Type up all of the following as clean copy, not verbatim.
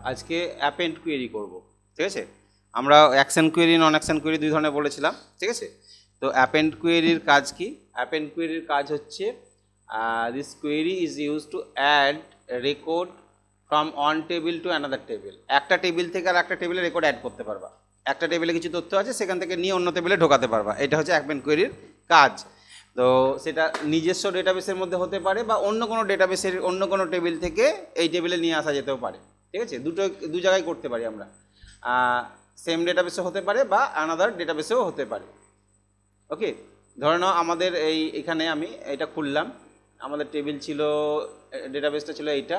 আজকে append query করব, ঠিক আছে। আমরা অ্যাকশন কোয়েরি নন অ্যাকশন কোয়েরি দুই ধরনের বলেছিলাম, ঠিক আছে। তো অ্যাপেন্ড কোয়েরির কাজ কি? অ্যাপেন্ড কোয়েরির কাজ হচ্ছে this query is use to add record from one table to another table. একটা টেবিল থেকে আর একটা টেবিলে রেকর্ড অ্যাড করতে পারবা। একটা টেবিলে কিছু তথ্য আছে, সেখান থেকে নিয়ে অন্য টেবিলে ঢোকাতে পারবা। এটা হচ্ছে অ্যাপেন্ড কোয়েরির কাজ। তো সেটা নিজস্ব ডেটাবেসের মধ্যে হতে পারে বা অন্য কোনো ডেটাবেসের অন্য কোনো টেবিল থেকে এই টেবিলে নিয়ে আসা যেতেও পারে, ঠিক আছে। দু জায়গায় করতে পারি আমরা, সেম ডেটাবেসও হতে পারে বা আনাদার ডেটাবেসেও হতে পারে। ওকে, ধরে নাও আমাদের এখানে আমি এটা খুললাম, আমাদের টেবিল ছিল, ডেটাবেসটা ছিল এইটা।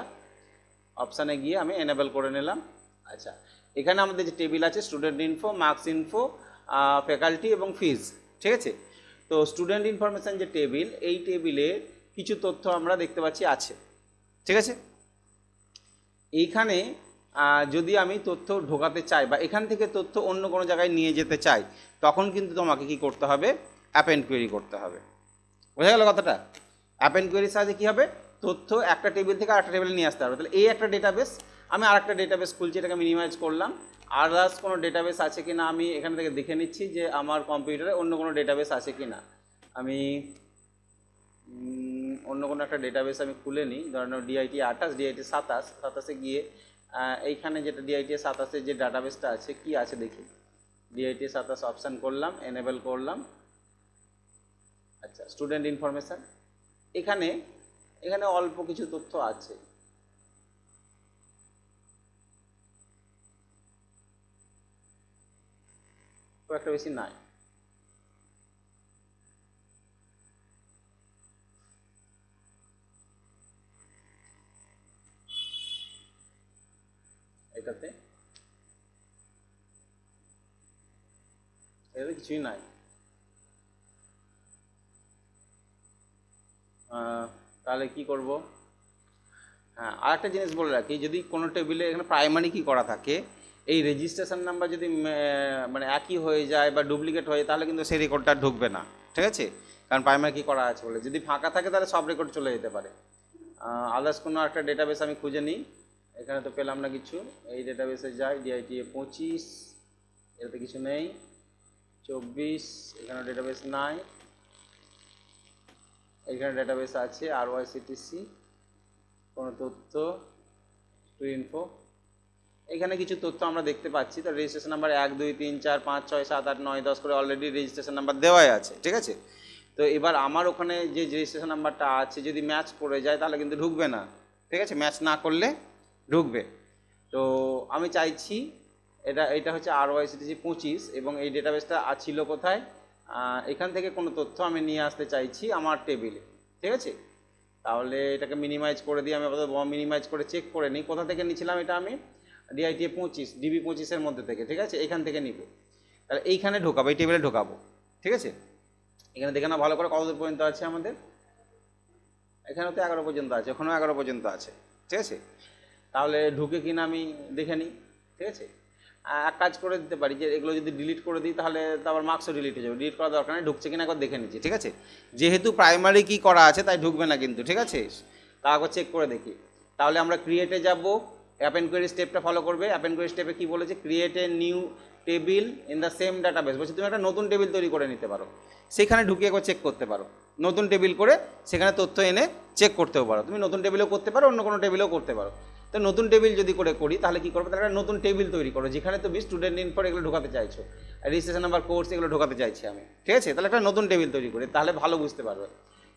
অপশানে গিয়ে আমি এনেবল করে নিলাম। আচ্ছা, এখানে আমাদের যে টেবিল আছে student info, marks info, faculty এবং ফিজ, ঠিক আছে। তো স্টুডেন্ট ইনফরমেশান যে টেবিল, এই টেবিলে কিছু তথ্য আমরা দেখতে পাচ্ছি আছে, ঠিক আছে। এইখানে যদি আমি তথ্য ঢোকাতে চাই বা এখান থেকে তথ্য অন্য কোনো জায়গায় নিয়ে যেতে চাই, তখন কিন্তু তোমাকে কি করতে হবে? অ্যাপেন্ড কোয়েরি করতে হবে। বোঝা গেল কথাটা? অ্যাপেন্ড কোয়েরির সাহায্যে কী হবে? তথ্য একটা টেবিল থেকে আরেকটা টেবিলে নিয়ে আসতে হবে। তাহলে এই একটা ডেটাবেস, আমি আরেকটা ডেটাবেস খুলছি, এটাকে মিনিমাইজ করলাম। আদার্স কোনো ডেটাবেস আছে কি না আমি এখান থেকে দেখে নিচ্ছি যে আমার কম্পিউটারে অন্য কোনো ডেটাবেস আছে কি না। আমি অন্য কোনো একটা ডেটাবেস আমি খুলে নিই, ধরেন ডিআইটি 28, ডিআইটি 27 গিয়ে এইখানে যেটা ডিআইটি 27 যে ডাটাবেসটা আছে কি আছে দেখি। ডিআইটি 27 অপশান করলাম, এনেবল করলাম। আচ্ছা, স্টুডেন্ট ইনফরমেশান, এখানে অল্প কিছু তথ্য আছে। খুব একটা বেশি নাই। এটাতে কিছুই নাই। তাহলে কি করব? হ্যাঁ, আরেকটা জিনিস বলে রাখি, যদি কোনো টেবিলে এখানে প্রাইমারি কি করা থাকে, এই রেজিস্ট্রেশন নাম্বার যদি মানে একই হয়ে যায় বা ডুপ্লিকেট হয়ে, তাহলে কিন্তু সেই রেকর্ডটা ঢুকবে না, ঠিক আছে। কারণ প্রাইমারি কি করা আছে বলে, যদি ফাঁকা থাকে তাহলে সব রেকর্ড চলে যেতে পারে। আদার্স কোনো একটা ডেটাবেস আমি খুঁজে নিই, এখানে তো পেলাম না কিছু। এই ডেটাবেসে যাই, ডিআইটি 25, এটাতে কিছু নেই। 24, এখানে ডেটাবেস নাই। এখানে ডেটাবেস আছে আরওয়াইসিটিসি, কোনো তথ্য, ইনফো, এখানে কিছু তথ্য আমরা দেখতে পাচ্ছি। তো রেজিস্ট্রেশন নাম্বার 1, 2, 3, 4, 5, 6, 7, 8, 9, 10 করে অলরেডি রেজিস্ট্রেশন নাম্বার দেওয়াই আছে, ঠিক আছে। তো এবার আমার ওখানে যে রেজিস্ট্রেশন নাম্বারটা আছে যদি ম্যাচ করে যায় তাহলে কিন্তু ঢুকবে না, ঠিক আছে। ম্যাচ না করলে ঢুকবে। তো আমি চাইছি এটা হচ্ছে আরওয়াইসিটিসি 25 এবং এই ডেটাবেসটা ছিল কোথায়? এখান থেকে কোনো তথ্য আমি নিয়ে আসতে চাইছি আমার টেবিলে, ঠিক আছে। তাহলে এটাকে মিনিমাইজ করে দিয়ে আমি আপাতত মিনিমাইজ করে চেক করে নিই কোথা থেকে নিয়েছিলাম এটা আমি। ডিআইটি 25, ডিবি 25-এর মধ্যে থেকে, ঠিক আছে। এখান থেকে নিব, তাহলে এইখানে ঢোকাবো, এই টেবিলে ঢোকাবো, ঠিক আছে। এখানে দেখে না ভালো করে কতদূর পর্যন্ত আছে আমাদের। এখানেও তো 11 পর্যন্ত আছে, ওখানেও 11 পর্যন্ত আছে, ঠিক আছে। তাহলে ঢুকে কিনা আমি দেখে নিই, ঠিক আছে। এক কাজ করে দিতে পারি যে এগুলো যদি ডিলিট করে দিই তাহলে তো আবার মার্কসও ডিলিট হয়ে যাবে। ডিলিট করার দরকার নেই, ঢুকছে কিনা একবার দেখে নিচ্ছি, ঠিক আছে। যেহেতু প্রাইমারি কি করা আছে তাই ঢুকবে না কিন্তু, ঠিক আছে। তা একবার চেক করে দেখি। তাহলে আমরা ক্রিয়েটে যাব, অ্যাপেন্ড কোয়েরি স্টেপটা ফলো করবে। অ্যাপেন্ড কোয়েরি স্টেপে কী বলেছে? Create a new table in the same database. বলছে তুমি একটা নতুন টেবিল তৈরি করে নিতে পারো, সেখানে ঢুকে একবার চেক করতে পারো। নতুন টেবিল করে সেখানে তথ্য এনে চেক করতেও পারো। তুমি নতুন টেবিলেও করতে পারো, অন্য কোনো টেবিলেও করতে পারো। তো নতুন টেবিল যদি করি তাহলে কী করবে? তাহলে একটা নতুন টেবিল তৈরি করো যেখানে তুমি স্টুডেন্ট ইনফো এগুলো ঢোকাতে চাইছো, রেজিস্ট্রেশন নাম্বার, কোর্স এগুলো ঢোকাতে চাইছি আমি, ঠিক আছে। তাহলে একটা নতুন টেবিল তৈরি করি, তাহলে ভালো বুঝতে পারবে।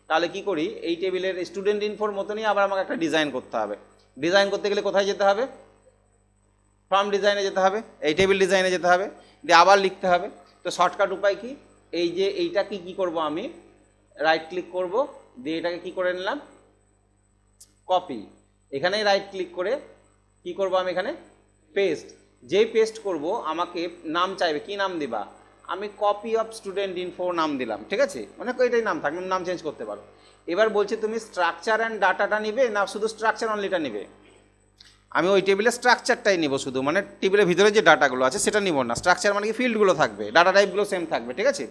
তাহলে কি করি, এই টেবিলের স্টুডেন্ট ইনফোর মতনই আবার আমাকে একটা ডিজাইন করতে হবে। ডিজাইন করতে গেলে কোথায় যেতে হবে? ফর্ম ডিজাইনে যেতে হবে, এই টেবিল ডিজাইনে যেতে হবে, দিয়ে আবার লিখতে হবে। তো শর্টকাট উপায় কি? এই যে এইটাকে কি করব, আমি রাইট ক্লিক করব, দিয়ে এটাকে কি করে নিলাম, কপি। এখানেই রাইট ক্লিক করে কি করব আমি এখানে পেস্ট। যেই পেস্ট করব আমাকে নাম চাইবে, কি নাম দিবা? আমি কপি অফ স্টুডেন্ট ইনফো নাম দিলাম, ঠিক আছে। মানে এটাই নাম থাকবে, নাম চেঞ্জ করতে পারো। এবার বলছে তুমি স্ট্রাকচার অ্যান্ড ডাটাটা নিবে না শুধু স্ট্রাকচার অনলিটা নিবে? আমি ওই টেবিলের স্ট্রাকচারটাই নিব শুধু, মানে টেবিলের ভিতরে যে ডাটাগুলো আছে সেটা নিব না। স্ট্রাকচার মানে কি ফিল্ডগুলো থাকবে, ডাটা টাইপগুলো সেম থাকবে, ঠিক আছে।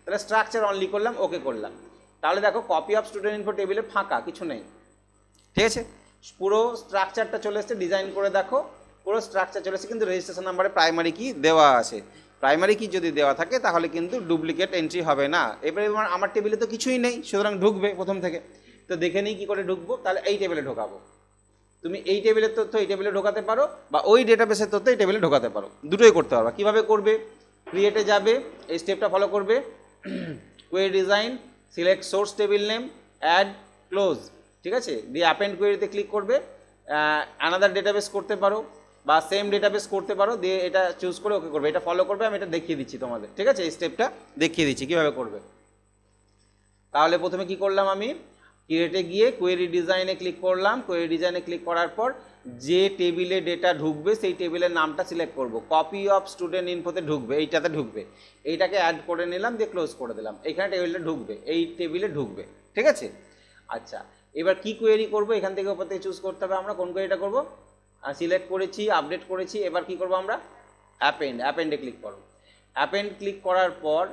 তাহলে স্ট্রাকচার অনলি করলাম, ওকে করলাম। তাহলে দেখো কপি অফ স্টুডেন্ট ইনফো টেবিলে ফাঁকা, কিছু নেই, ঠিক আছে। পুরো স্ট্রাকচারটা চলে এসছে, ডিজাইন করে দেখো পুরো স্ট্রাকচার চলে এসেছে, কিন্তু রেজিস্ট্রেশন নাম্বারে প্রাইমারি কি দেওয়া আছে। প্রাইমারি কি যদি দেওয়া থাকে তাহলে কিন্তু ডুপ্লিকেট এন্ট্রি হবে না। এবারে আমার টেবিলে তো কিছুই নেই, সুতরাং ঢুকবে প্রথম থেকে। তো দেখে নিই কী করে ঢুকবো। তাহলে এই টেবিলে ঢোকাবো। তুমি এই টেবিলের তথ্য এই টেবিলে ঢোকাতে পারো, বা ওই ডেটাবেসের তথ্য এই টেবিলে ঢোকাতে পারো, দুটোই করতে পারো। কীভাবে করবে? ক্রিয়েটে যাবে, এই স্টেপটা ফলো করবে, query design, select source table name, add, close, ঠিক আছে, দিয়ে অ্যাপেন্ড কোয়েরিতে ক্লিক করবে। অ্যানাদার ডেটাবেস করতে পারো বা সেম ডেটাবেস করতে পারো, দিয়ে এটা চুজ করে ওকে করবে। এটা ফলো করবে, আমি এটা দেখিয়ে দিচ্ছি তোমাদের, ঠিক আছে, এই স্টেপটা দেখিয়ে দিচ্ছি কীভাবে করবে। তাহলে প্রথমে কি করলাম, আমি ক্রিয়েটে গিয়ে কোয়েরি ডিজাইনে ক্লিক করলাম। কোয়েরি ডিজাইনে ক্লিক করার পর যে টেবিলে ডেটা ঢুকবে সেই টেবিলের নামটা সিলেক্ট করব। কপি অফ স্টুডেন্ট ইনফোতে ঢুকবে, এইটাতে ঢুকবে, এইটাকে অ্যাড করে নিলাম, দিয়ে ক্লোজ করে দিলাম। এখানে টেবিলটা ঢুকবে, এই টেবিলে ঢুকবে, ঠিক আছে। আচ্ছা, এবার কি কোয়েরি করব, এখান থেকে ওপর থেকে চুজ করতে হবে আমরা কোন কোয়েরিটা করব। সিলেক্ট করেছি, আপডেট করেছি, এবার কি করব আমরা, অ্যাপেন্ডে ক্লিক করব। অ্যাপেন্ড ক্লিক করার পর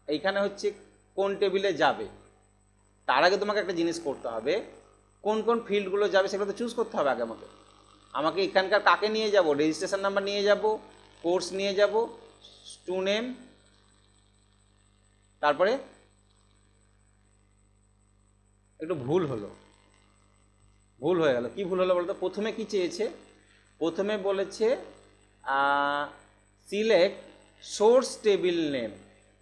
এইখানে হচ্ছে কোন টেবিলে যাবে। তার আগে তোমাকে একটা জিনিস করতে হবে, কোন কোন ফিল্ডগুলো যাবে সেগুলো তো চুজ করতে হবে আগে আমাকে এখানকার কাকে নিয়ে যাব, রেজিস্ট্রেশন নাম্বার নিয়ে যাব, কোর্স নিয়ে যাব, স্টু নেম, তারপরে একটু ভুল হয়ে গেল। কি ভুল হলো বলতো? প্রথমে কি চেয়েছে, প্রথমে বলেছে select source table name.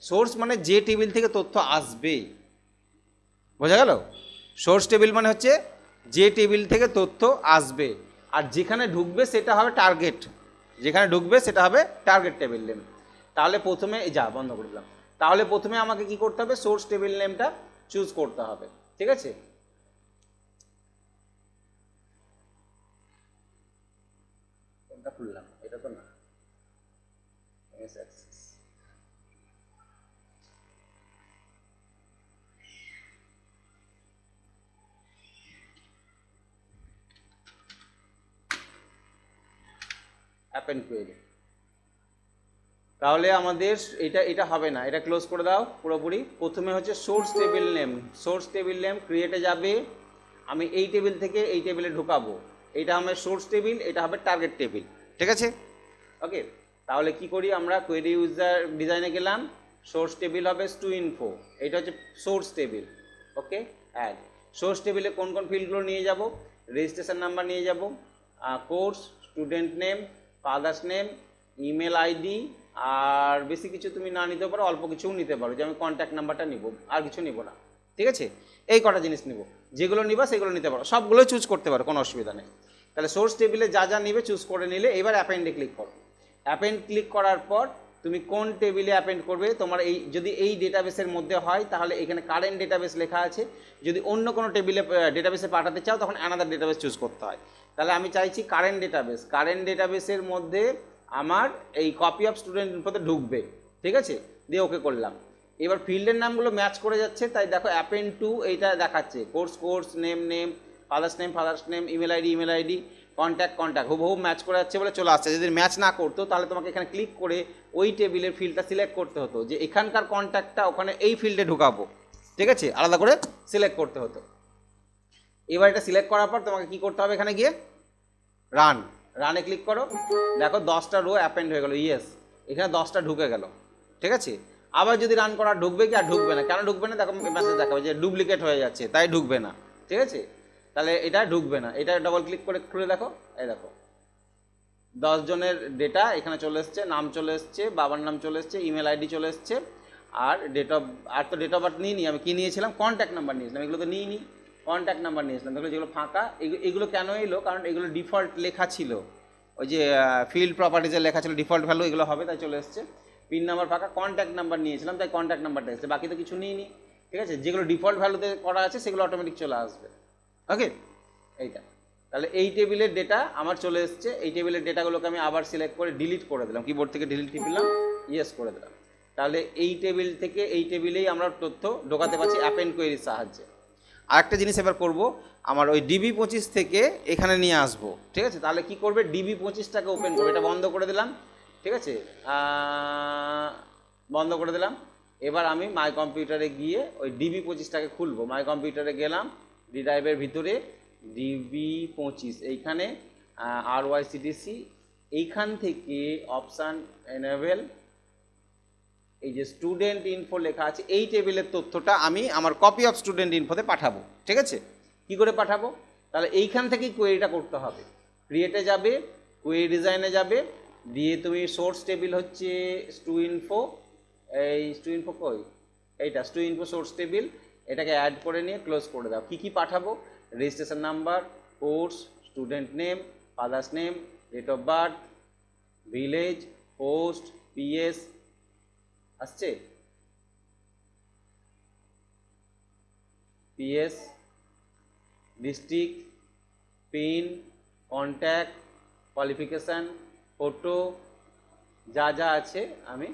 Source মানে যে টেবিল থেকে তথ্য আসবে, বোঝা গেল? সোর্স টেবিল মানে হচ্ছে যে টেবিল থেকে তথ্য আসবে, আর যেখানে ঢুকবে সেটা হবে টার্গেট, যেখানে ঢুকবে সেটা হবে টার্গেট টেবিল নেম। তাহলে প্রথমে বন্ধ করে দিলাম। তাহলে প্রথমে আমাকে কি করতে হবে, সোর্স টেবিল নেমটা চুজ করতে হবে, ঠিক আছে। কোনটা খুললাম, এটা তো না, অ্যাপেন্ড কোয়েরি। তাহলে আমাদের এটা হবে না, এটা ক্লোজ করে দাও পুরোপুরি। প্রথমে হচ্ছে source table name, source table name ক্রিয়েটে যাবে, আমি এই টেবিল থেকে এই টেবিলে ঢুকাবো, এটা আমার সোর্স টেবিল, এটা হবে টার্গেট টেবিল, ঠিক আছে, ওকে। তাহলে কি করি আমরা, কোয়েরি ইউজার ডিজাইনে গেলাম, সোর্স টেবিল হবে স্টু ইনফো, এটা হচ্ছে সোর্স টেবিল, ওকে। অ্যাড সোর্স টেবিলে কোন কোন ফিল্ডগুলো নিয়ে যাব, রেজিস্ট্রেশন নাম্বার নিয়ে যাব, course, student name, father's name, email ID, আর বেশি কিছু তুমি না নিতে পারো, অল্প কিছুও নিতে পারো, যে আমি কন্ট্যাক্ট নাম্বারটা নিব, আর কিছু নিব না, ঠিক আছে। এই কটা জিনিস নিব, যেগুলো নিবা সেগুলো নিতে পারো, সবগুলো চুজ করতে পারো, কোনো অসুবিধা নেই। তাহলে সোর্স টেবিলে যা যা নিবে চুজ করে নিলে, এবার অ্যাপেন্ডে ক্লিক করো। অ্যাপেন্ড ক্লিক করার পর তুমি কোন টেবিলে অ্যাপেন্ড করবে, তোমার এই যদি এই ডেটাবেসের মধ্যে হয় তাহলে এখানে কারেন্ট ডেটাবেস লেখা আছে, যদি অন্য কোনো টেবিলে ডেটাবেসে পাঠাতে চাও তখন অ্যানাদার ডেটাবেস চুজ করতে হয়। তাহলে আমি চাইছি কারেন্ট ডেটাবেস, কারেন্ট ডেটাবেসের মধ্যে আমার এই কপি অফ স্টুডেন্ট ইনফোতে ঢুকবে, ঠিক আছে, দিয়ে ওকে করলাম। এবার ফিল্ডের নামগুলো ম্যাচ করে যাচ্ছে, তাই দেখো অ্যাপেন্ড টু এইটা দেখাচ্ছে, course name, father's name, email ID, contact হুবহু ম্যাচ করে যাচ্ছে বলে চলে আসছে। যদি ম্যাচ না করতো তাহলে তোমাকে এখানে ক্লিক করে ওই টেবিলের ফিল্ডটা সিলেক্ট করতে হতো, যে এখানকার কন্ট্যাক্টটা ওখানে এই ফিল্ডে ঢুকাবো, ঠিক আছে, আলাদা করে সিলেক্ট করতে হতো। এবার এটা সিলেক্ট করার পর তোমাকে কি করতে হবে, এখানে গিয়ে রানে ক্লিক করো, দেখো 10টা রো অ্যাপেন্ড হয়ে গেল, ইয়েস, এখানে 10টা ঢুকে গেল, ঠিক আছে। আবার যদি রান করা ঢুকবে কি, আর ঢুকবে না, কেন ঢুকবে না, দেখো মেসেজ দেখাবে যে ডুপ্লিকেট হয়ে যাচ্ছে, তাই ঢুকবে না, ঠিক আছে। তাহলে এটা ঢুকবে না, এটা ডবল ক্লিক করে খুলে দেখো, এই দেখো 10 জনের ডেটা এখানে চলে এসছে, নাম চলে এসছে, বাবার নাম চলে এসছে, ইমেল আইডি চলে এসছে, আর ডেট অফ বার্থ নিইনি, আমি কি নিয়েছিলাম, কন্ট্যাক্ট নাম্বার নিয়েছিলাম, এগুলো তো নিইনি, কন্ট্যাক্ট নাম্বার নিয়েছিলাম, দেখো যেগুলো ফাঁকা, এগুলো কেন এলো, কারণ এগুলো ডিফল্ট লেখা ছিল, ওই যে ফিল্ড প্রপার্টিজে লেখা ছিল ডিফল্ট ভ্যালু, এগুলো হবে তাই চলে এসছে। পিন নাম্বার ফাঁকা, কন্ট্যাক্ট নাম্বার নিয়েছিলাম তাই কন্ট্যাক্ট নাম্বারটা এসছে, বাকি তো কিছু নিইনি, ঠিক আছে। যেগুলো ডিফল্ট ভ্যালুতে করা আছে সেগুলো অটোমেটিক চলে আসবে, ওকে। এইটা তাহলে এই টেবিলের ডেটা আমার চলে এসছে, এই টেবিলের ডেটাগুলোকে আমি আবার সিলেক্ট করে ডিলিট করে দিলাম, কিবোর্ড থেকে ডিলিট টিপলাম, ইয়েস করে দিলাম। তাহলে এই টেবিল থেকে এই টেবিলেই আমরা তথ্য ঢোকাতে পারছি অ্যাপেন্ড কোয়েরির সাহায্যে। আরেকটা জিনিস এবার করব, আমার ওই DB25 থেকে এখানে নিয়ে আসবো, ঠিক আছে। তাহলে কি করবে, DB25টাকে ওপেন করবে, এটা বন্ধ করে দিলাম, ঠিক আছে, বন্ধ করে দিলাম। এবার আমি মাই কম্পিউটারে গিয়ে ওই DB25টাকে খুলবো, মাই কম্পিউটারে গেলাম, ডি ড্রাইভের ভিতরে DB25 এইখানে RYCTC, এইখান থেকে অপশান এনেবেল, এই যে স্টুডেন্ট ইনফো লেখা আছে এই টেবিলের তথ্যটা আমি আমার কপি অফ স্টুডেন্ট ইনফোতে পাঠাবো। ঠিক আছে, কি করে পাঠাবো? তাহলে এইখান থেকেই কোয়েরিটা করতে হবে। ক্রিয়েটে যাবে, কোয়েরি ডিজাইনে যাবে, দিয়ে তুমি সোর্স টেবিল হচ্ছে স্টু ইনফো, এই স্টু ইনফো কই, এইটা স্টু ইনফো সোর্স টেবিল, এটাকে অ্যাড করে নিয়ে ক্লোজ করে দাও। কী কী পাঠাবো? Registration number, course, student name, father's name, date of birth, village, post, PS আসছে, PS, district, pin, contact, qualification, photo, যা যা আছে আমি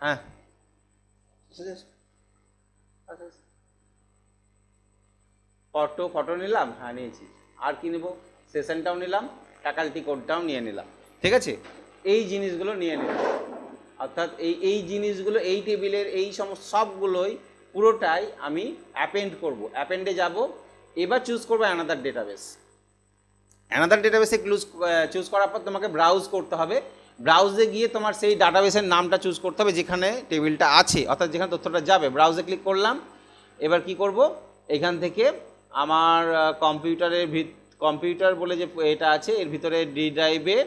হ্যাঁ ফটো নিলাম, হ্যাঁ নিয়েছি। আর কি নেব? সেশনটাও নিলাম, ফ্যাকাল্টি কোডটাও নিয়ে নিলাম। ঠিক আছে, এই জিনিসগুলো নিয়ে নিলাম। অর্থাৎ এই জিনিসগুলো এই টেবিলের এই সমস্ত সবগুলোই পুরোটাই আমি অ্যাপেন্ড করব। অ্যাপেন্ডে যাব, এবার চুজ করবো অ্যানাদার ডেটাবেস। অ্যানাদার ডেটাবেসে চুজ করার পর তোমাকে ব্রাউজ করতে হবে। ব্রাউজে গিয়ে তোমার সেই ডাটাবেসের নামটা চুজ করতে হবে যেখানে টেবিলটা আছে, অর্থাৎ যেখানে তথ্যটা যাবে। ব্রাউজে ক্লিক করলাম। এবার কি করব? এখান থেকে আমার কম্পিউটার বলে যে এটা আছে এর ভিতরে ডি ড্রাইভে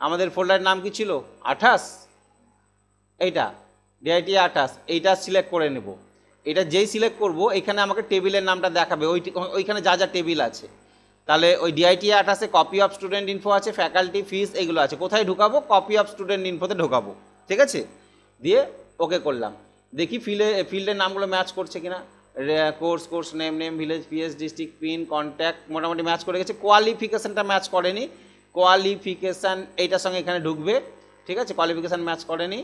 আমাদের ফোল্ডারের নাম কি ছিল? 28, এইটা DIT 28, এইটা সিলেক্ট করে নেব। এটা যেই সিলেক্ট করব এখানে আমাকে টেবিলের নামটা দেখাবে, ওইখানে যা যা টেবিল আছে। তাহলে ওই DIT 28-এ কপি অফ স্টুডেন্ট ইনফো আছে, ফ্যাকাল্টি, ফিস, এগুলো আছে। কোথায় ঢুকাবো? কপি অফ স্টুডেন্ট ইনফোতে ঢোকাবো। ঠিক আছে, দিয়ে ওকে করলাম। দেখি ফিল্ডের নামগুলো ম্যাচ করছে কিনা। Course name, village, PS, district, pin, contact মোটামুটি ম্যাচ করে গেছে। কোয়ালিফিকেশানটা ম্যাচ করেনি। কোয়ালিফিকেশান এইটার সঙ্গে এখানে ঢুকবে। ঠিক আছে, কোয়ালিফিকেশান ম্যাচ করেনি।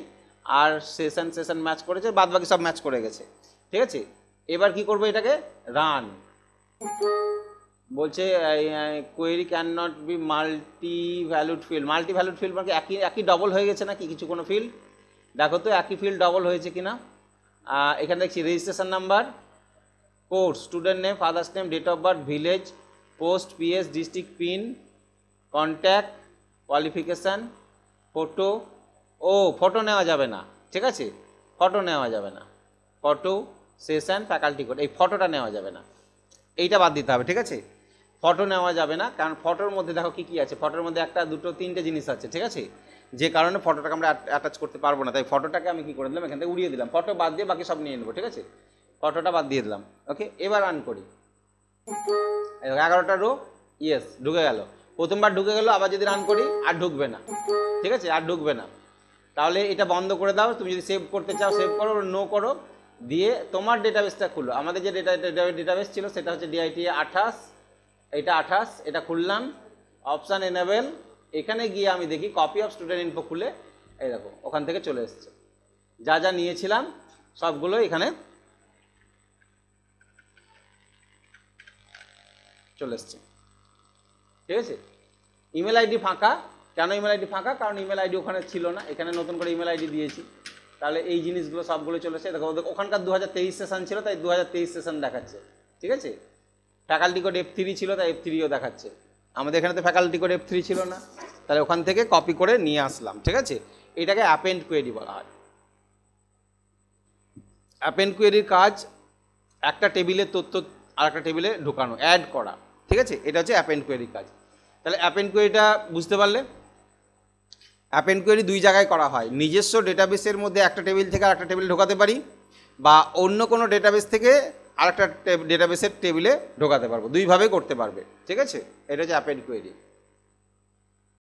আর সেশন ম্যাচ করেছে, বাদ বাকি সব ম্যাচ করে গেছে। ঠিক আছে, এবার কি করবো? এটাকে রান বলছে, query can not be multi valued field. Multi valued field মানে একই ডবল হয়ে গেছে নাকি কিছু কোনো ফিল্ড? দেখো তো একই ফিল্ড ডবল হয়েছে কিনা। এখানে দেখছি registration number, course, student name, father's name, date of birth, village, post, PS, district, pin, contact, qualification, photo. ও ফটো নেওয়া যাবে না। ঠিক আছে, ফটো নেওয়া যাবে না। ফটো, সেশন, ফ্যাকাল্টি কোড, এই ফটোটা নেওয়া যাবে না, এইটা বাদ দিতে হবে। ঠিক আছে, ফটো নেওয়া যাবে না, কারণ ফটোর মধ্যে দেখো কী কী আছে। ফটোর মধ্যে একটা, দুটো, তিনটে জিনিস আছে। ঠিক আছে, যে কারণে ফটোটাকে আমরা অ্যাটাচ করতে পারবো না, তাই ফটোটাকে আমি কী করে দিলাম, এখান থেকে উড়িয়ে দিলাম। ফটো বাদ দিয়ে বাকি সব নিয়ে নেবো। ঠিক আছে, ফটোটা বাদ দিয়ে দিলাম। ওকে, এবার রান করি। 11টা রো, ইয়েস ঢুকে গেল। প্রথমবার ঢুকে গেল, আবার যদি রান করি আর ঢুকবে না। ঠিক আছে, আর ঢুকবে না। তাহলে এটা বন্ধ করে দাও। তুমি যদি সেভ করতে চাও সেভ করো, নো করো, দিয়ে তোমার ডেটাবেসটা খুলো। আমাদের যে ডেটাবেস ছিল সেটা হচ্ছে DIT 28, এটা 28, এটা খুললাম। অপশান এনেবেল, এখানে গিয়ে আমি দেখি কপি অফ স্টুডেন্ট ইনফো খুলে, এই দেখো ওখান থেকে চলে এসছে। যা যা নিয়েছিলাম সবগুলো এখানে চলে এসছে। ঠিক আছে, ইমেল আইডি ফাঁকা। কেন ইমেল আইডি ফাঁকা? কারণ ইমেল আইডি ওখানে ছিল না, এখানে নতুন করে ইমেল আইডি দিয়েছি। তাহলে এই জিনিসগুলো সবগুলো চলেছে। দেখো ওখানকার 2023 সেশন ছিল, তাই 2023 সেশন দেখাচ্ছে। ঠিক আছে, ফ্যাকাল্টি কোড F3 ছিল, তাই F3ও দেখাচ্ছে। আমাদের এখানে তো ফ্যাকাল্টি কোড F3 ছিল না, তাহলে ওখান থেকে কপি করে নিয়ে আসলাম। ঠিক আছে, এটাকে অ্যাপেন্ড কোয়েরি বলা হয়। অ্যাপেন্ড কোয়েরির কাজ একটা টেবিলের তথ্য আর একটা টেবিলে ঢোকানো, অ্যাড করা। ঠিক আছে, এটা হচ্ছে অ্যাপেন্ড কোয়েরির কাজ। তাহলে অ্যাপেন্ড কোয়েরিটা বুঝতে পারলে? অ্যাপেন্ড কোয়েরি দুই জায়গায় করা হয়। নিজস্ব ডেটাবেসের মধ্যে একটা টেবিল থেকে আরেকটা টেবিলে ঢোকাতে পারি, বা অন্য কোনো ডেটাবেস থেকে আরেকটা ডেটাবেসের টেবিলে ঢোকাতে পারবো। দুইভাবেই করতে পারবে। ঠিক আছে, এটা হচ্ছে অ্যাপেন্ড কোয়েরি।